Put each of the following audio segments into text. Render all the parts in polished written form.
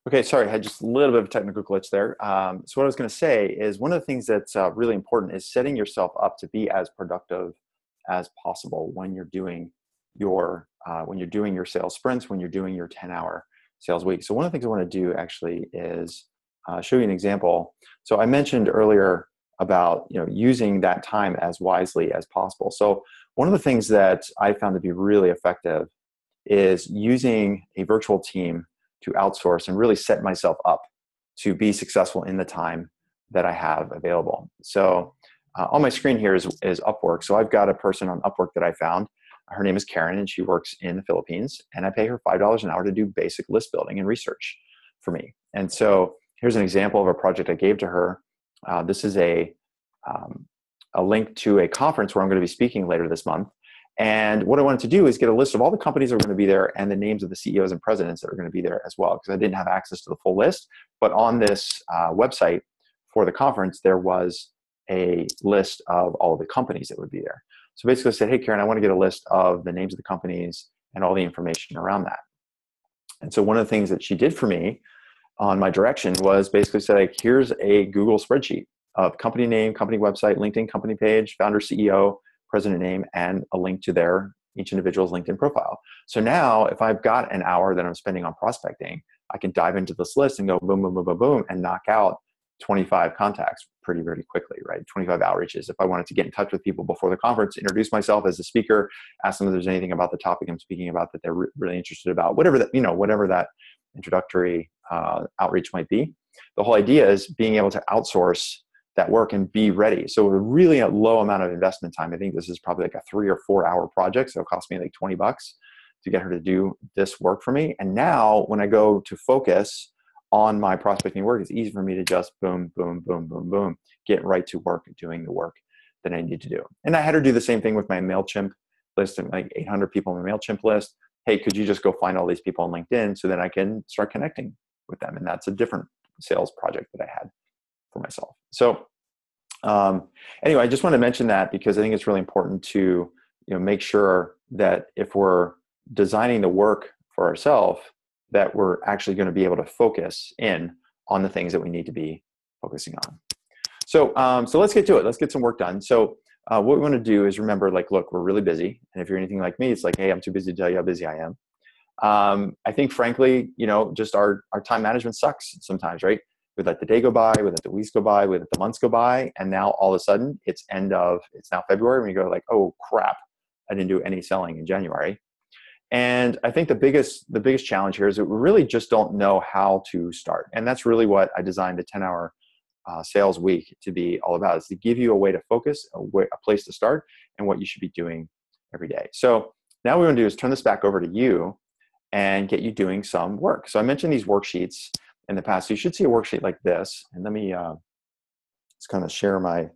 Okay, sorry, I had just a little bit of a technical glitch there. So what I was going to say is one of the things that's really important is setting yourself up to be as productive as possible when you're doing your sales sprints, when you're doing your 10-hour sales week. So one of the things I want to do actually is show you an example. So I mentioned earlier about using that time as wisely as possible. So one of the things that I found to be really effective is using a virtual team to outsource and really set myself up to be successful in the time that I have available. So on my screen here is Upwork. So I've got a person on Upwork that I found. Her name is Karen, and she works in the Philippines. And I pay her $5 an hour to do basic list building and research for me. And so here's an example of a project I gave to her. This is a link to a conference where I'm going to be speaking later this month. And what I wanted to do is get a list of all the companies that are going to be there and the names of the CEOs and presidents that are going to be there as well, because I didn't have access to the full list. But on this website for the conference, there was a list of all of the companies that would be there. So basically I said, hey, Karen, I want to get a list of the names of the companies and all the information around that. And so one of the things that she did for me on my direction was basically say, like, here's a Google spreadsheet of company name, company website, LinkedIn company page, founder, CEO, president name, and a link to each individual's LinkedIn profile. So now if I've got an hour that I'm spending on prospecting, I can dive into this list and go boom, boom, boom, boom, boom, and knock out 25 contacts pretty quickly, right? 25 outreaches. If I wanted to get in touch with people before the conference, introduce myself as a speaker, ask them if there's anything about the topic I'm speaking about that they're really interested about, whatever that introductory outreach might be. The whole idea is being able to outsource that work and be ready. So really a low amount of investment time. I think this is probably like a 3 or 4 hour project. So it cost me like $20 to get her to do this work for me. And now when I go to focus on my prospecting work, it's easy for me to just boom, boom, boom, boom, boom, get right to work doing the work that I need to do. And I had her do the same thing with my MailChimp list of like 800 people on my MailChimp list. Hey, could you just go find all these people on LinkedIn so that I can start connecting with them? And that's a different sales project that I had for myself. So anyway, I just want to mention that because I think it's really important to make sure that if we're designing the work for ourselves, that we're actually going to be able to focus in on the things that we need to be focusing on. So let's get to it. Let's get some work done. So what we want to do is remember, like, look, we're really busy. And if you're anything like me, it's like, hey, I'm too busy to tell you how busy I am. I think, frankly, just our time management sucks sometimes, right? We let the day go by, we let the weeks go by, we let the months go by, and now all of a sudden it's now February, and we go like, oh crap, I didn't do any selling in January. And I think the biggest challenge here is that we really just don't know how to start. And that's really what I designed the 10-hour sales week to be all about, is to give you a way to focus, a place to start, and what you should be doing every day. So now what we want to do is turn this back over to you and get you doing some work. So I mentioned these worksheets in the past. So you should see a worksheet like this. And let me just kind of share my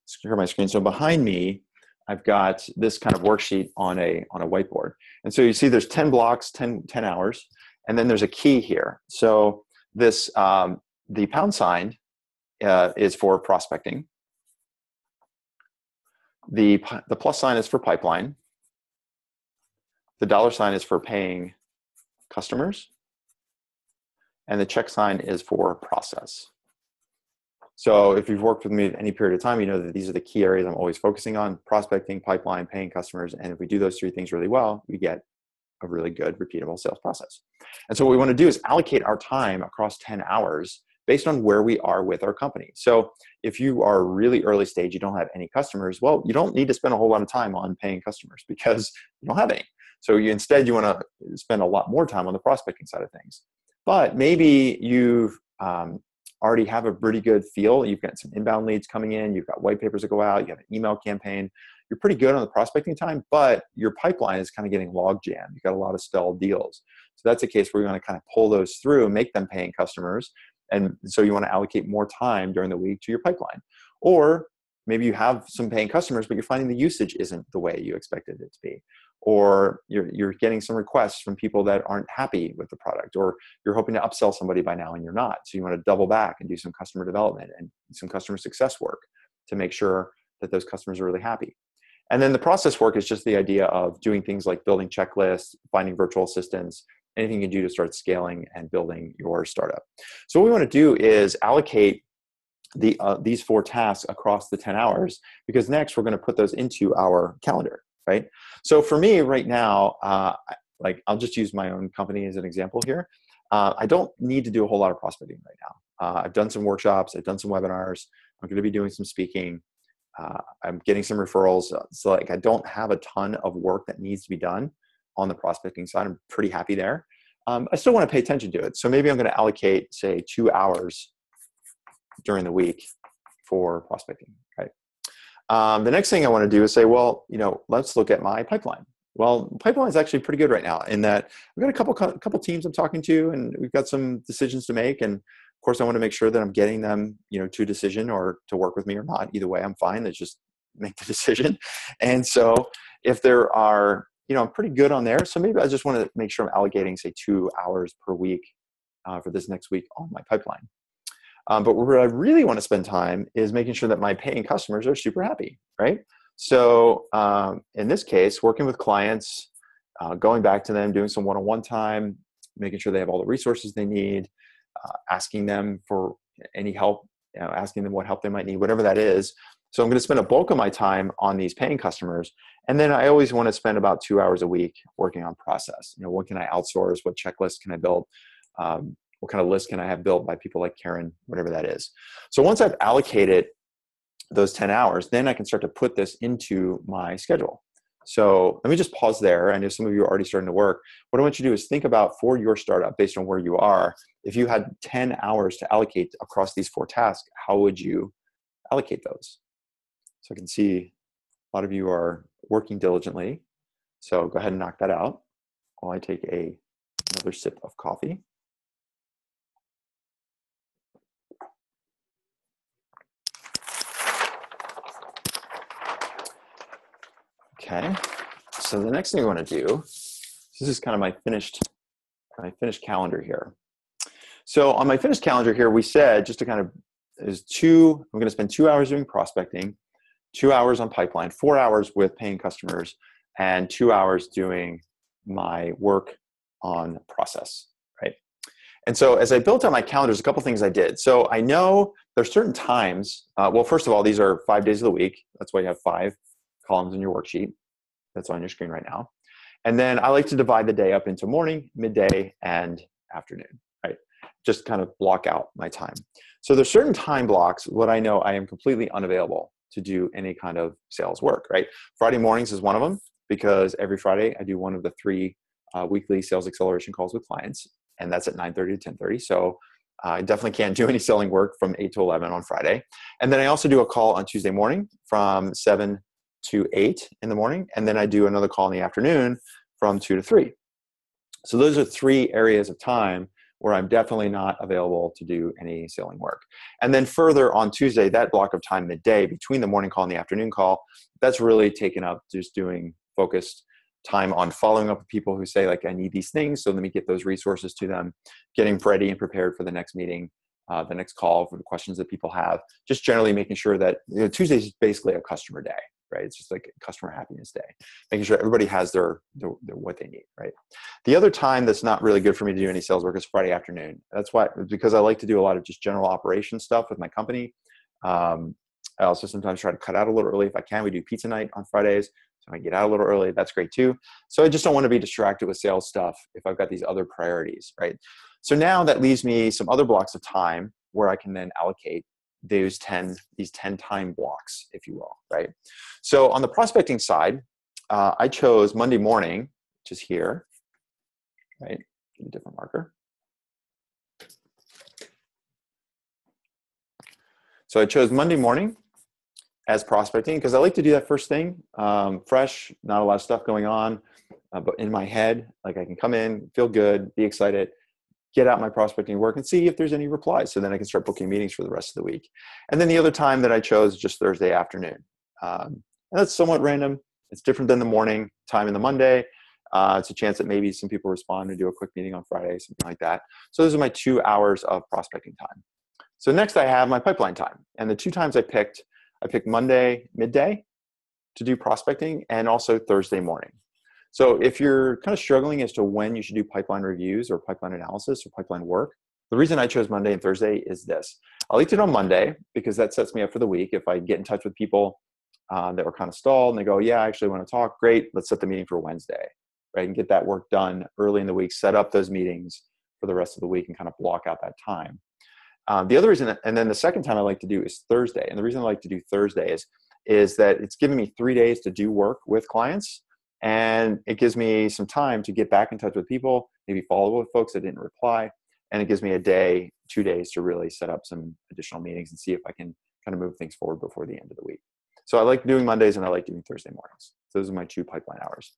screen. So behind me, I've got this kind of worksheet on a whiteboard. And so you see there's 10 blocks, 10 hours, and then there's a key here. So this, the pound sign is for prospecting. The plus sign is for pipeline. The dollar sign is for paying customers. And the check sign is for process. So if you've worked with me any period of time, you know that these are the key areas I'm always focusing on: prospecting, pipeline, paying customers. And if we do those 3 things really well, we get a really good, repeatable sales process. And so what we want to do is allocate our time across 10 hours based on where we are with our company. So if you are really early stage, you don't have any customers, well, you don't need to spend a whole lot of time on paying customers because you don't have any. So instead, you want to spend a lot more time on the prospecting side of things. But maybe you've already have a pretty good feel. You've got some inbound leads coming in. You've got white papers that go out. You have an email campaign. You're pretty good on the prospecting time, but your pipeline is kind of getting log jammed. You've got a lot of stalled deals. So that's a case where you want to kind of pull those through, make them paying customers. And so you want to allocate more time during the week to your pipeline. Or maybe you have some paying customers, but you're finding the usage isn't the way you expected it to be. Or you're getting some requests from people that aren't happy with the product, or you're hoping to upsell somebody by now and you're not. So you want to double back and do some customer development and some customer success work to make sure that those customers are really happy. And then the process work is just the idea of doing things like building checklists, finding virtual assistants, anything you can do to start scaling and building your startup. So what we want to do is allocate these 4 tasks across the 10 hours, because next we're going to put those into our calendar, right? So for me right now, like I'll just use my own company as an example here. I don't need to do a whole lot of prospecting right now. I've done some workshops, I've done some webinars, I'm going to be doing some speaking. I'm getting some referrals. So like I don't have a ton of work that needs to be done on the prospecting side. I'm pretty happy there. I still want to pay attention to it. So maybe I'm going to allocate, say, 2 hours during the week for prospecting, right? The next thing I want to do is say, well, let's look at my pipeline. Well, pipeline is actually pretty good right now in that we've got a couple teams I'm talking to, and we've got some decisions to make. And of course, I want to make sure that I'm getting them, to a decision or to work with me or not. Either way, I'm fine. Let's just make the decision. And so if there are, I'm pretty good on there. So maybe I just want to make sure I'm allocating, say, 2 hours per week for this next week on my pipeline. But where I really want to spend time is making sure that my paying customers are super happy, right? So in this case, working with clients, going back to them, doing some one-on-one time, making sure they have all the resources they need, asking them for any help, asking them what help they might need, whatever that is. So I'm going to spend a bulk of my time on these paying customers. And then I always want to spend about 2 hours a week working on process. What can I outsource? What checklist can I build? What kind of list can I have built by people like Karen, whatever that is. So once I've allocated those 10 hours, then I can start to put this into my schedule. So let me just pause there. I know some of you are already starting to work. What I want you to do is think about, for your startup, based on where you are, if you had 10 hours to allocate across these 4 tasks, how would you allocate those? So I can see a lot of you are working diligently. So go ahead and knock that out while I take another sip of coffee. Okay, so the next thing we want to do, this is kind of my finished calendar here. So on my finished calendar here, we said, just to kind of, I'm going to spend 2 hours doing prospecting, 2 hours on pipeline, 4 hours with paying customers, and 2 hours doing my work on process, right? And so as I built out my calendar, there's a couple things I did. So I know there's certain times, well, first of all, these are 5 days of the week. That's why you have 5 columns in your worksheet. That's on your screen right now. And then I like to divide the day up into morning, midday, and afternoon, right? Just kind of block out my time. So there's certain time blocks what I know I am completely unavailable to do any kind of sales work, right? Friday mornings is one of them, because every Friday I do one of the 3 weekly sales acceleration calls with clients, and that's at 9:30 to 10:30. So I definitely can't do any selling work from 8 to 11 on Friday. And then I also do a call on Tuesday morning from 7 to 8 in the morning. And then I do another call in the afternoon from 2 to 3. So those are 3 areas of time where I'm definitely not available to do any selling work. And then further on Tuesday, that block of time midday between the morning call and the afternoon call, that's really taken up just doing focused time on following up with people who say, like, I need these things, so let me get those resources to them, getting ready and prepared for the next meeting, the next call, for the questions that people have, just generally making sure that Tuesday is basically a customer day, right? It's just like a customer happiness day, making sure everybody has their what they need, right? The other time that's not really good for me to do any sales work is Friday afternoon. That's why, because I like to do a lot of just general operation stuff with my company. I also sometimes try to cut out a little early if I can. We do pizza night on Fridays, so I get out a little early. That's great too. So I just don't want to be distracted with sales stuff if I've got these other priorities, right? So now that leaves me some other blocks of time where I can then allocate these 10 time blocks, if you will, right? So on the prospecting side, I chose Monday morning, which is here, right? Get a different marker. So I chose Monday morning as prospecting because I like to do that first thing, fresh, not a lot of stuff going on, but in my head, like I can come in, feel good, be excited, get out my prospecting work and see if there's any replies. So then I can start booking meetings for the rest of the week. And then the other time that I chose is just Thursday afternoon. And that's somewhat random. It's different than the morning time in the Monday. It's a chance that maybe some people respond and do a quick meeting on Friday, something like that. So those are my 2 hours of prospecting time. So next I have my pipeline time. And the 2 times I picked Monday midday to do prospecting and also Thursday morning. So if you're kind of struggling as to when you should do pipeline reviews or pipeline analysis or pipeline work, the reason I chose Monday and Thursday is this. I like to do it on Monday because that sets me up for the week. If I get in touch with people that were kind of stalled and they go, yeah, I actually want to talk, great, let's set the meeting for Wednesday, right? And get that work done early in the week, set up those meetings for the rest of the week and kind of block out that time. The other reason, and then the second time I like to do is Thursday. And the reason I like to do Thursday is that it's giving me 3 days to do work with clients. And it gives me some time to get back in touch with people, maybe follow up with folks that didn't reply. And it gives me a day, 2 days to really set up some additional meetings and see if I can kind of move things forward before the end of the week. So I like doing Mondays and I like doing Thursday mornings. So those are my 2 pipeline hours.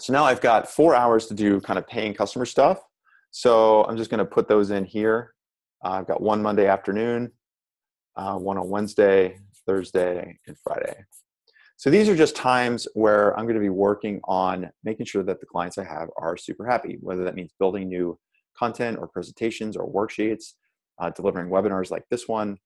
So now I've got 4 hours to do kind of paying customer stuff. So I'm just going to put those in here. I've got one Monday afternoon, one on Wednesday, Thursday, and Friday. So these are just times where I'm going to be working on making sure that the clients I have are super happy, whether that means building new content or presentations or worksheets, delivering webinars like this one,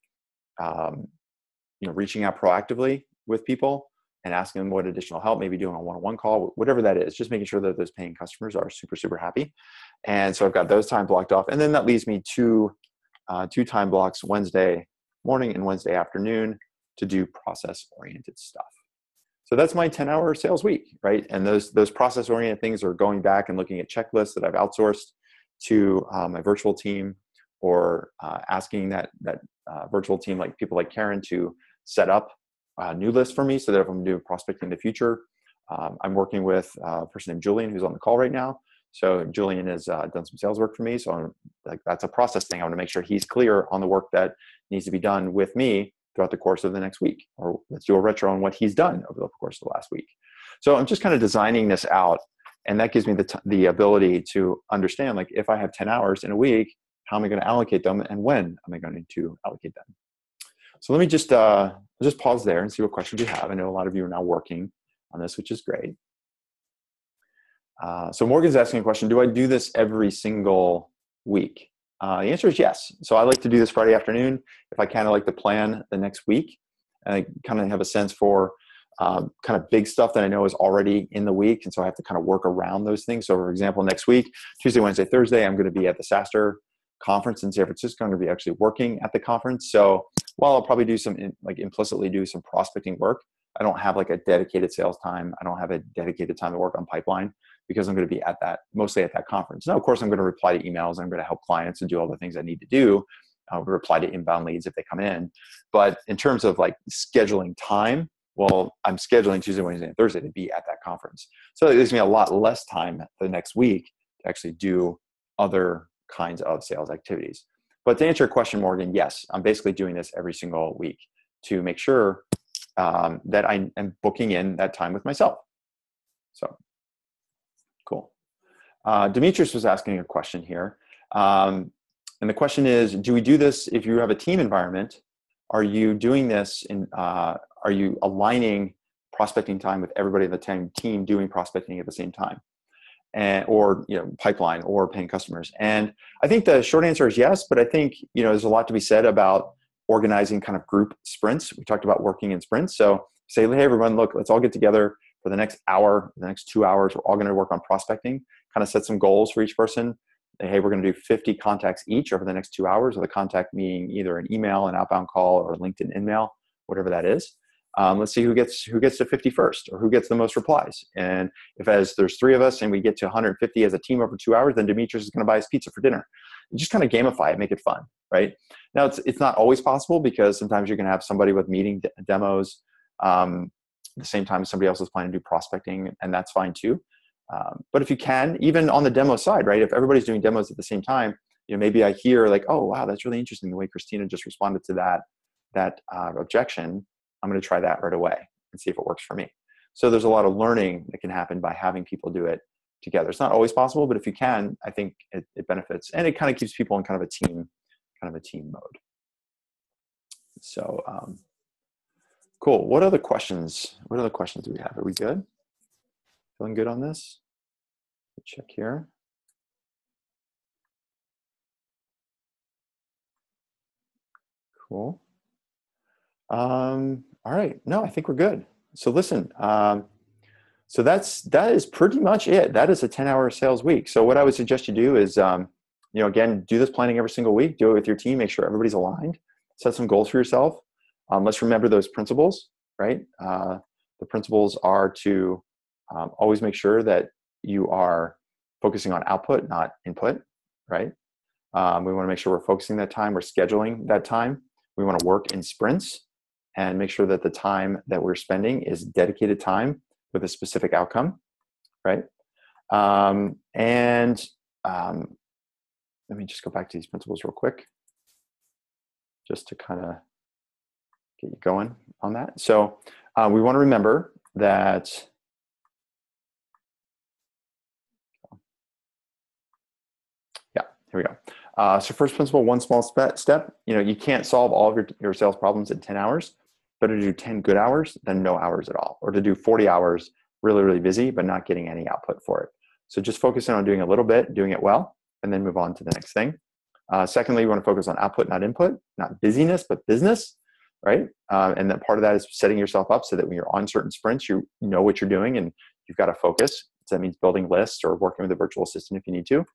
reaching out proactively with people and asking them what additional help, maybe doing a one-on-one call, whatever that is, just making sure that those paying customers are super, super happy. And so I've got those time blocked off. And then that leaves me two time blocks, Wednesday morning and Wednesday afternoon, to do process-oriented stuff. So that's my 10-hour sales week, right? And those process-oriented things are going back and looking at checklists that I've outsourced to my virtual team, or asking that virtual team, like people like Karen, to set up a new list for me so that if I'm doing prospecting in the future, I'm working with a person named Julian who's on the call right now. So Julian has done some sales work for me. So that's a process thing. I want to make sure he's clear on the work that needs to be done with me throughout the course of the next week, or let's do a retro on what he's done over the course of the last week. So I'm just kind of designing this out, and that gives me the ability to understand, like, if I have 10 hours in a week, how am I going to allocate them, and when am I going to allocate them? So let me just pause there and see what questions you have. I know a lot of you are now working on this, which is great. So Morgan's asking a question: do I do this every single week? The answer is yes. So I like to do this Friday afternoon. If I kind of like to plan the next week, and I kind of have a sense for kind of big stuff that I know is already in the week. And so I have to kind of work around those things. So for example, next week, Tuesday, Wednesday, Thursday, I'm going to be at the SaaStr conference in San Francisco. I'm going to be actually working at the conference. So while I'll probably do implicitly do some prospecting work, I don't have like a dedicated sales time. I don't have a dedicated time to work on pipeline, because I'm going to be mostly at that conference. Now, of course, I'm going to reply to emails. I'm going to help clients and do all the things I need to do. Reply to inbound leads if they come in. But in terms of like scheduling time, well, I'm scheduling Tuesday, Wednesday, and Thursday to be at that conference. So it gives me a lot less time the next week to actually do other kinds of sales activities. But to answer your question, Morgan, yes, I'm basically doing this every single week to make sure that I am booking in that time with myself. So cool. Demetrius was asking a question here. And the question is, do we do this if you have a team environment? Are you doing this are you aligning prospecting time with everybody in the team doing prospecting at the same time? Or pipeline or paying customers? And I think the short answer is yes, but I think there's a lot to be said about organizing kind of group sprints. We talked about working in sprints. So say, hey, everyone, look, let's all get together for the next hour, the next 2 hours. We're all going to work on prospecting, kind of set some goals for each person. Hey, we're going to do 50 contacts each over the next 2 hours, with a contact being either an email, an outbound call, or a LinkedIn email, whatever that is. Let's see who gets to 50 first, or who gets the most replies. And if there's 3 of us and we get to 150 as a team over 2 hours, then Demetrius is going to buy us pizza for dinner. You just kind of gamify it, make it fun, right? Now, it's not always possible, because sometimes you're going to have somebody with meeting demos at the same time as somebody else is planning to do prospecting, and that's fine too. But if you can, even on the demo side, right? If everybody's doing demos at the same time, maybe I hear like, oh, wow, that's really interesting the way Christina just responded to that objection. I'm going to try that right away and see if it works for me. So there's a lot of learning that can happen by having people do it together. It's not always possible, but if you can, I think it benefits, and it kind of keeps people in kind of a team mode. So cool. What other questions do we have? Are we good? Feeling good on this? Check here. Cool. All right. No, I think we're good. So listen, So that is pretty much it. That is a 10-hour sales week. So what I would suggest you do is, again, do this planning every single week. Do it with your team. Make sure everybody's aligned. Set some goals for yourself. Let's remember those principles, right? The principles are to always make sure that you are focusing on output, not input, right? We want to make sure we're focusing that time. We're scheduling that time. We want to work in sprints and make sure that the time that we're spending is dedicated time with a specific outcome, right? Let me just go back to these principles real quick, just to kind of get you going on that. So we want to remember that, yeah, here we go. So first principle, one small step. You can't solve all of your sales problems in 10 hours. Better to do 10 good hours than no hours at all, or to do 40 hours really, really busy, but not getting any output for it. So just focusing on doing a little bit, doing it well, and then move on to the next thing. Secondly, we want to focus on output, not input, not busyness, but business, right? And then part of that is setting yourself up so that when you're on certain sprints, you know what you're doing and you've got to focus. So that means building lists or working with a virtual assistant if you need to.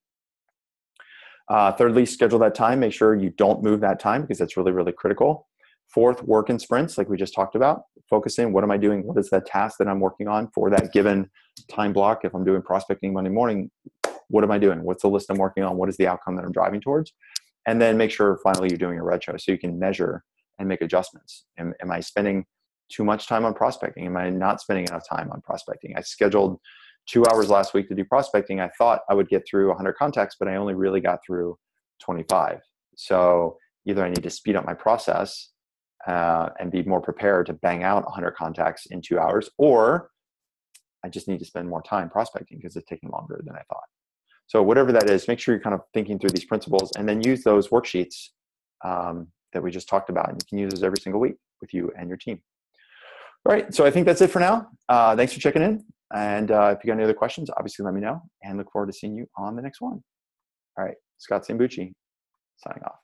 Thirdly, schedule that time. Make sure you don't move that time because that's really, really critical. Fourth, work in sprints like we just talked about. Focus in, what am I doing? What is that task that I'm working on for that given time block? If I'm doing prospecting Monday morning, what am I doing? What's the list I'm working on? What is the outcome that I'm driving towards? And then make sure finally you're doing a retro so you can measure and make adjustments. Am I spending too much time on prospecting? Am I not spending enough time on prospecting? I scheduled 2 hours last week to do prospecting. I thought I would get through 100 contacts, but I only really got through 25. So either I need to speed up my process and be more prepared to bang out 100 contacts in 2 hours, or I just need to spend more time prospecting because it's taking longer than I thought. So whatever that is, make sure you're kind of thinking through these principles and then use those worksheets that we just talked about. And you can use those every single week with you and your team. All right, so I think that's it for now. Thanks for checking in. And if you got any other questions, obviously let me know and look forward to seeing you on the next one. All right, Scott Sambucci signing off.